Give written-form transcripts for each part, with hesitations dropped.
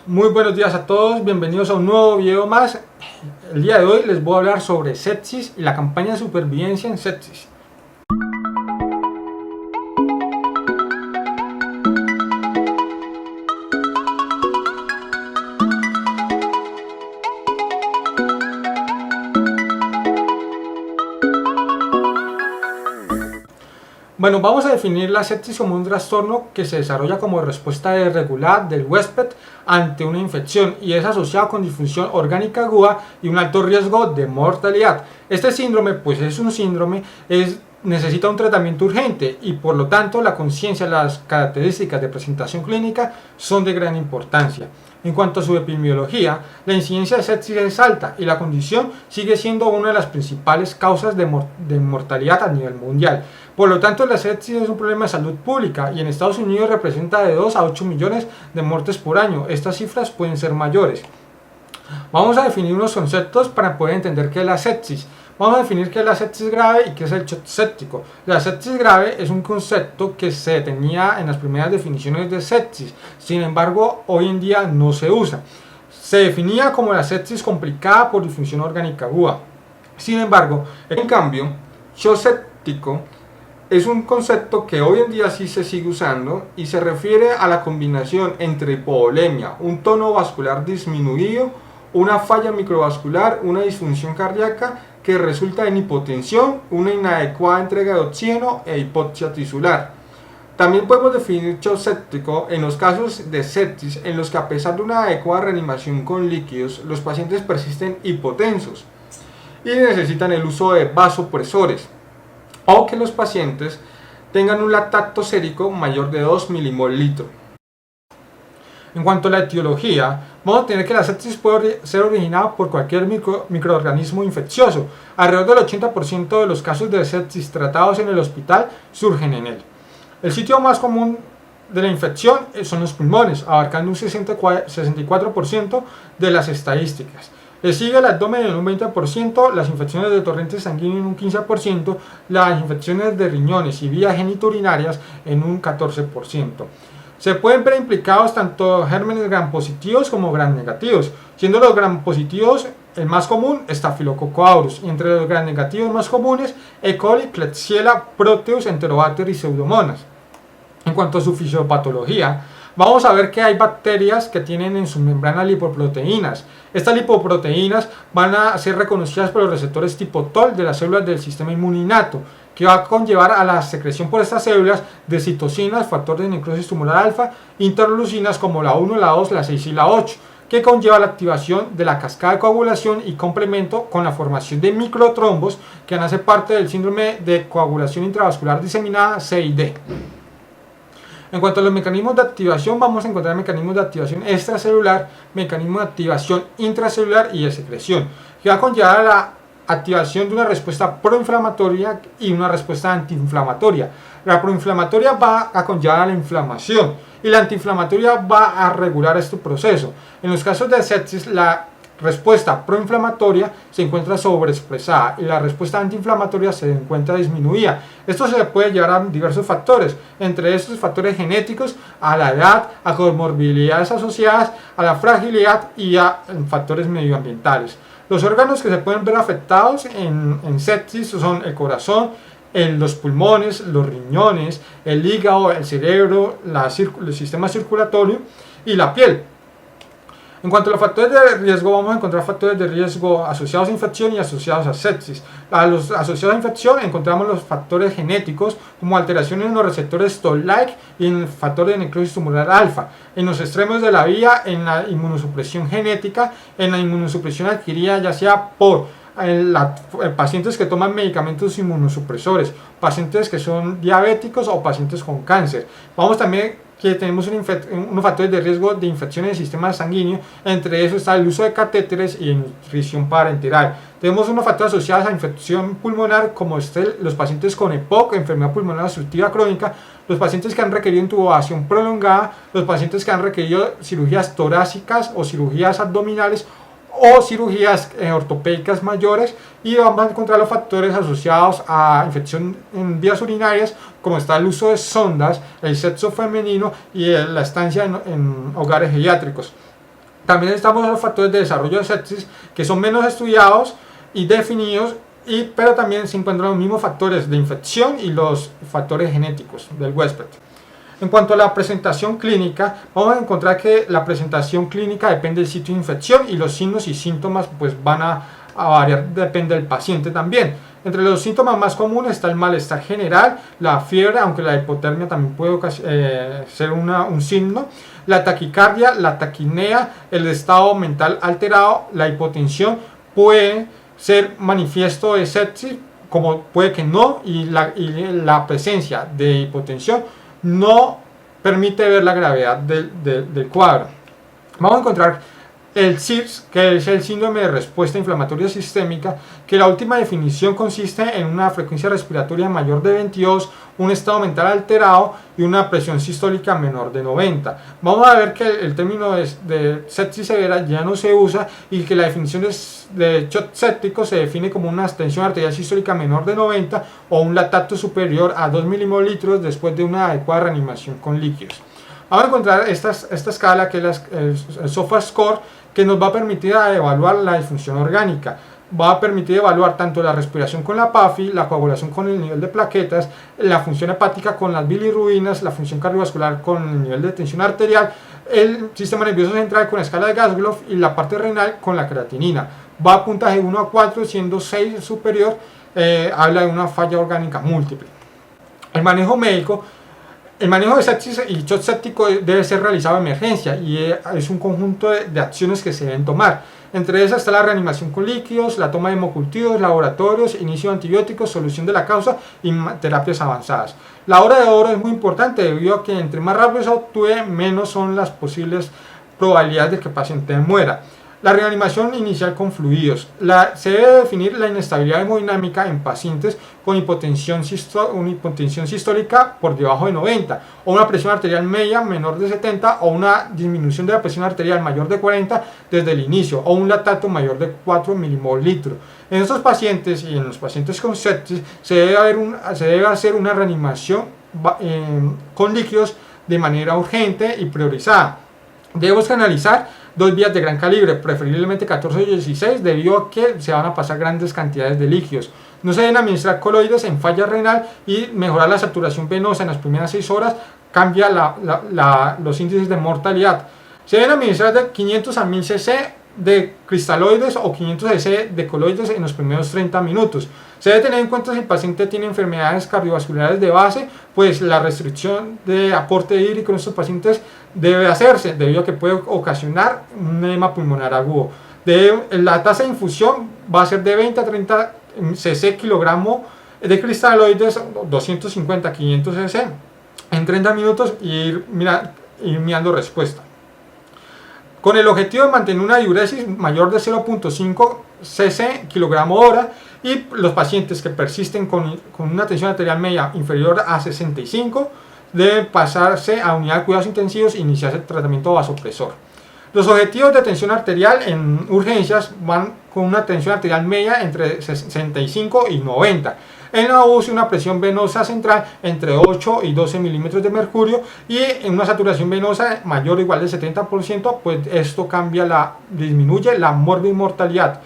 Muy buenos días a todos, bienvenidos a un nuevo video más. El día de hoy les voy a hablar sobre sepsis y la campaña de supervivencia en sepsis. Bueno, vamos a definir la sepsis como un trastorno que se desarrolla como respuesta irregular del huésped ante una infección y es asociado con disfunción orgánica aguda y un alto riesgo de mortalidad. Este síndrome, pues es un síndrome, necesita un tratamiento urgente y por lo tanto la conciencia y las características de presentación clínica son de gran importancia. En cuanto a su epidemiología, la incidencia de sepsis es alta y la condición sigue siendo una de las principales causas de mortalidad a nivel mundial. Por lo tanto, la sepsis es un problema de salud pública y en Estados Unidos representa de 2 a 8 millones de muertes por año. Estas cifras pueden ser mayores. Vamos a definir unos conceptos para poder entender qué es la sepsis. Vamos a definir qué es la sepsis grave y qué es el shock séptico. La sepsis grave es un concepto que se tenía en las primeras definiciones de sepsis, sin embargo hoy en día no se usa. Se definía como la sepsis complicada por disfunción orgánica aguda. Sin embargo, en cambio, shock séptico es un concepto que hoy en día sí se sigue usando y se refiere a la combinación entre hipovolemia, un tono vascular disminuido, una falla microvascular, una disfunción cardíaca que resulta en hipotensión, una inadecuada entrega de oxígeno e hipoxia tisular. También podemos definir shock séptico en los casos de sepsis en los que a pesar de una adecuada reanimación con líquidos, los pacientes persisten hipotensos y necesitan el uso de vasopresores, o que los pacientes tengan un lactato sérico mayor de 2 milimol litro. En cuanto a la etiología, vamos a tener que la sepsis puede ser originada por cualquier microorganismo infeccioso. Alrededor del 80% de los casos de sepsis tratados en el hospital surgen en él. El sitio más común de la infección son los pulmones, abarcando un 64% de las estadísticas. Le sigue el abdomen en un 20%, las infecciones de torrente sanguíneo en un 15%, las infecciones de riñones y vías genitourinarias en un 14%. Se pueden ver implicados tanto gérmenes gram positivos como gram negativos, siendo los gram positivos el más común Staphylococcus aureus y entre los gram negativos más comunes E. coli, Klebsiella, Proteus, Enterobacter y Pseudomonas. En cuanto a su fisiopatología, vamos a ver que hay bacterias que tienen en su membrana lipoproteínas. Estas lipoproteínas van a ser reconocidas por los receptores tipo TOL de las células del sistema inmune innato, que va a conllevar a la secreción por estas células de citocinas, factores de necrosis tumoral alfa, interleucinas como la 1, la 2, la 6 y la 8, que conlleva la activación de la cascada de coagulación y complemento con la formación de microtrombos que van a ser parte del síndrome de coagulación intravascular diseminada CID. En cuanto a los mecanismos de activación, vamos a encontrar mecanismos de activación extracelular, mecanismos de activación intracelular y de secreción, que va a conllevar a la activación de una respuesta proinflamatoria y una respuesta antiinflamatoria. La proinflamatoria va a conllevar a la inflamación y la antiinflamatoria va a regular este proceso. En los casos de sepsis, la respuesta proinflamatoria se encuentra sobreexpresada y la respuesta antiinflamatoria se encuentra disminuida. Esto se puede llevar a diversos factores, entre estos factores genéticos, a la edad, a comorbilidades asociadas, a la fragilidad y a factores medioambientales. Los órganos que se pueden ver afectados en sepsis son el corazón, los pulmones, los riñones, el hígado, el cerebro, el sistema circulatorio y la piel. En cuanto a los factores de riesgo, vamos a encontrar factores de riesgo asociados a infección y asociados a sepsis. A los asociados a infección encontramos los factores genéticos como alteraciones en los receptores Toll-like y en el factor de necrosis tumoral alfa. En los extremos de la vía, en la inmunosupresión genética, en la inmunosupresión adquirida ya sea por pacientes que toman medicamentos inmunosupresores, pacientes que son diabéticos o pacientes con cáncer. Vamos también que tenemos unos factores de riesgo de infección en el sistema sanguíneo, entre esos está el uso de catéteres y nutrición parenteral. Tenemos unos factores asociados a infección pulmonar como los pacientes con EPOC, enfermedad pulmonar obstructiva crónica, los pacientes que han requerido intubación prolongada, los pacientes que han requerido cirugías torácicas o cirugías abdominales o cirugías ortopédicas mayores, y vamos a encontrar los factores asociados a infección en vías urinarias, como está el uso de sondas, el sexo femenino y la estancia en hogares geriátricos. También estamos en los factores de desarrollo de sepsis que son menos estudiados y definidos, pero también se encuentran los mismos factores de infección y los factores genéticos del huésped. En cuanto a la presentación clínica, vamos a encontrar que la presentación clínica depende del sitio de infección y los signos y síntomas pues van a variar, depende del paciente también. Entre los síntomas más comunes está el malestar general, la fiebre, aunque la hipotermia también puede ser un signo, la taquicardia, la taquipnea, el estado mental alterado, la hipotensión puede ser manifiesto de sepsis, como puede que no, y la presencia de hipotensión no permite ver la gravedad del cuadro. Vamos a encontrar el SIRS, que es el síndrome de respuesta inflamatoria sistémica, que la última definición consiste en una frecuencia respiratoria mayor de 22, un estado mental alterado y una presión sistólica menor de 90. Vamos a ver que el término de sepsis severa ya no se usa y que la definición de shock séptico se define como una tensión arterial sistólica menor de 90 o un lactato superior a 2 milimolitros después de una adecuada reanimación con líquidos. Vamos a encontrar esta escala que es el SOFA Score, que nos va a permitir evaluar la disfunción orgánica. Va a permitir evaluar tanto la respiración con la PAFI, la coagulación con el nivel de plaquetas, la función hepática con las bilirrubinas, la función cardiovascular con el nivel de tensión arterial, el sistema nervioso central con la escala de Glasgow y la parte renal con la creatinina. Va a puntaje 1 a 4, siendo 6 superior, habla de una falla orgánica múltiple. El manejo médico. El manejo de sepsis y shock séptico debe ser realizado de emergencia y es un conjunto de acciones que se deben tomar. Entre esas está la reanimación con líquidos, la toma de hemocultivos, laboratorios, inicio de antibióticos, solución de la causa y terapias avanzadas. La hora de oro es muy importante debido a que entre más rápido se actúe, menos son las posibles probabilidades de que el paciente muera. La reanimación inicial con fluidos. Se debe definir la inestabilidad hemodinámica en pacientes con hipotensión sistólica por debajo de 90, o una presión arterial media menor de 70, o una disminución de la presión arterial mayor de 40 desde el inicio, o un lactato mayor de 4 milimol/litro. En estos pacientes y en los pacientes con sepsis se debe hacer una reanimación con líquidos de manera urgente y priorizada. Debemos analizar 2 vías de gran calibre, preferiblemente 14 o 16, debido a que se van a pasar grandes cantidades de líquidos. No se deben administrar coloides en falla renal y mejorar la saturación venosa en las primeras 6 horas cambia los índices de mortalidad. Se deben administrar de 500 a 1000 cc de cristaloides o 500 cc de coloides en los primeros 30 minutos. Se debe tener en cuenta si el paciente tiene enfermedades cardiovasculares de base, pues la restricción de aporte hídrico en estos pacientes debe hacerse, debido a que puede ocasionar un edema pulmonar agudo. La tasa de infusión va a ser de 20 a 30 cc kilogramo de cristaloides, 250 a 500 cc en 30 minutos y ir mirando respuesta. Con el objetivo de mantener una diuresis mayor de 0.5 cc kilogramo hora, y los pacientes que persisten con una tensión arterial media inferior a 65 deben pasarse a unidad de cuidados intensivos e iniciarse el tratamiento vasopresor. Los objetivos de tensión arterial en urgencias van con una tensión arterial media entre 65 y 90. En la UCI una presión venosa central entre 8 y 12 milímetros de mercurio y en una saturación venosa mayor o igual del 70%, pues esto disminuye la morbimortalidad.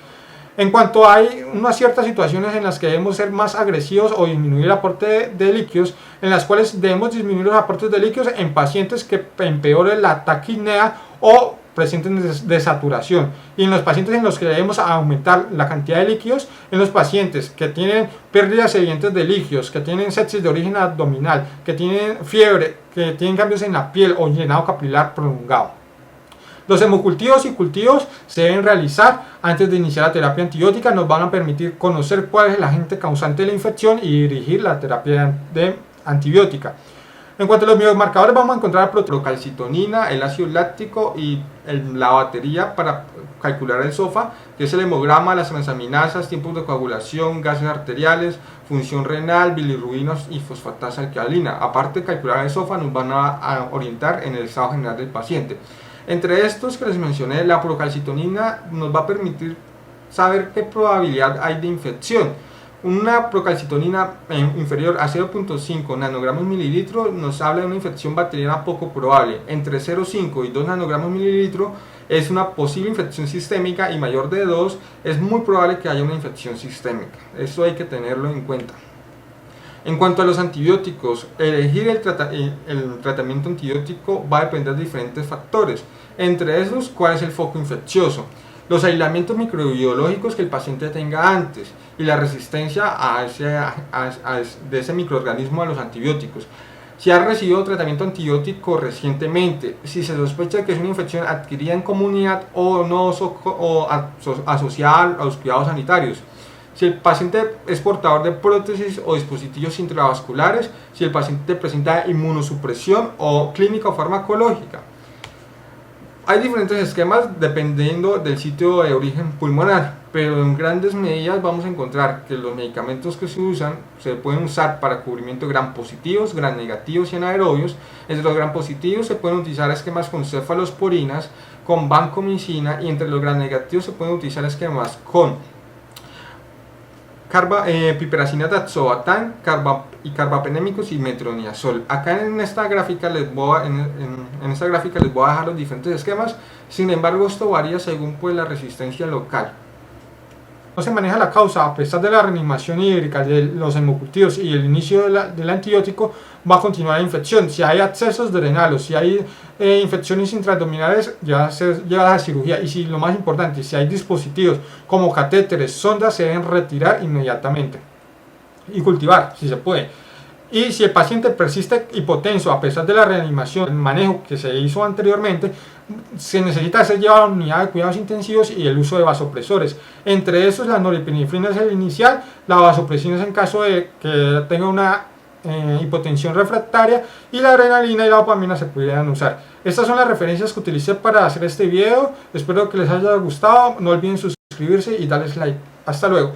En cuanto hay unas ciertas situaciones en las que debemos ser más agresivos o disminuir el aporte de líquidos, en las cuales debemos disminuir los aportes de líquidos en pacientes que empeoren la taquipnea o presenten desaturación, y en los pacientes en los que debemos aumentar la cantidad de líquidos, en los pacientes que tienen pérdidas evidentes de líquidos, que tienen sepsis de origen abdominal, que tienen fiebre, que tienen cambios en la piel o llenado capilar prolongado. Los hemocultivos y cultivos se deben realizar antes de iniciar la terapia antibiótica. Nos van a permitir conocer cuál es el agente causante de la infección y dirigir la terapia antibiótica. En cuanto a los biomarcadores, vamos a encontrar la procalcitonina, el ácido láctico y la batería para calcular el SOFA, que es el hemograma, las transaminasas, tiempos de coagulación, gases arteriales, función renal, bilirrubinas y fosfatasa alcalina. Aparte de calcular el SOFA, nos van a orientar en el estado general del paciente. Entre estos que les mencioné, la procalcitonina nos va a permitir saber qué probabilidad hay de infección. Una procalcitonina inferior a 0.5 nanogramos mililitro nos habla de una infección bacteriana poco probable. Entre 0.5 y 2 nanogramos mililitro es una posible infección sistémica y mayor de 2, es muy probable que haya una infección sistémica. Esto hay que tenerlo en cuenta. En cuanto a los antibióticos, elegir el tratamiento antibiótico va a depender de diferentes factores, entre esos cuál es el foco infeccioso, los aislamientos microbiológicos que el paciente tenga antes y la resistencia de ese microorganismo a los antibióticos. Si ha recibido tratamiento antibiótico recientemente, si se sospecha que es una infección adquirida en comunidad o no asociada a los cuidados sanitarios. Si el paciente es portador de prótesis o dispositivos intravasculares, si el paciente presenta inmunosupresión o clínica o farmacológica. Hay diferentes esquemas dependiendo del sitio de origen pulmonar, pero en grandes medidas vamos a encontrar que los medicamentos que se usan se pueden usar para cubrimiento gram positivos, gram negativos y anaerobios. Entre los gram positivos se pueden utilizar esquemas con cefalosporinas, con vancomicina, y entre los gram negativos se pueden utilizar esquemas con piperacina tazobactam y carbapenémicos y metronidazol. Acá en esta gráfica les voy a dejar los diferentes esquemas. Sin embargo, esto varía según pues la resistencia local. No se maneja la causa, a pesar de la reanimación hídrica de los hemocultivos y el inicio del antibiótico, va a continuar la infección. Si hay accesos renales, si hay infecciones intraabdominales, ya se lleva a la cirugía. Y si lo más importante, si hay dispositivos como catéteres, sondas, se deben retirar inmediatamente y cultivar, si se puede. Y si el paciente persiste hipotenso a pesar de la reanimación, el manejo que se hizo anteriormente, se necesita ser llevado a la unidad de cuidados intensivos y el uso de vasopresores. Entre esos, la norepinefrina es el inicial, la vasopresina es en caso de que tenga una hipotensión refractaria, y la adrenalina y la dopamina se pudieran usar. Estas son las referencias que utilicé para hacer este video. Espero que les haya gustado. No olviden suscribirse y darles like. Hasta luego.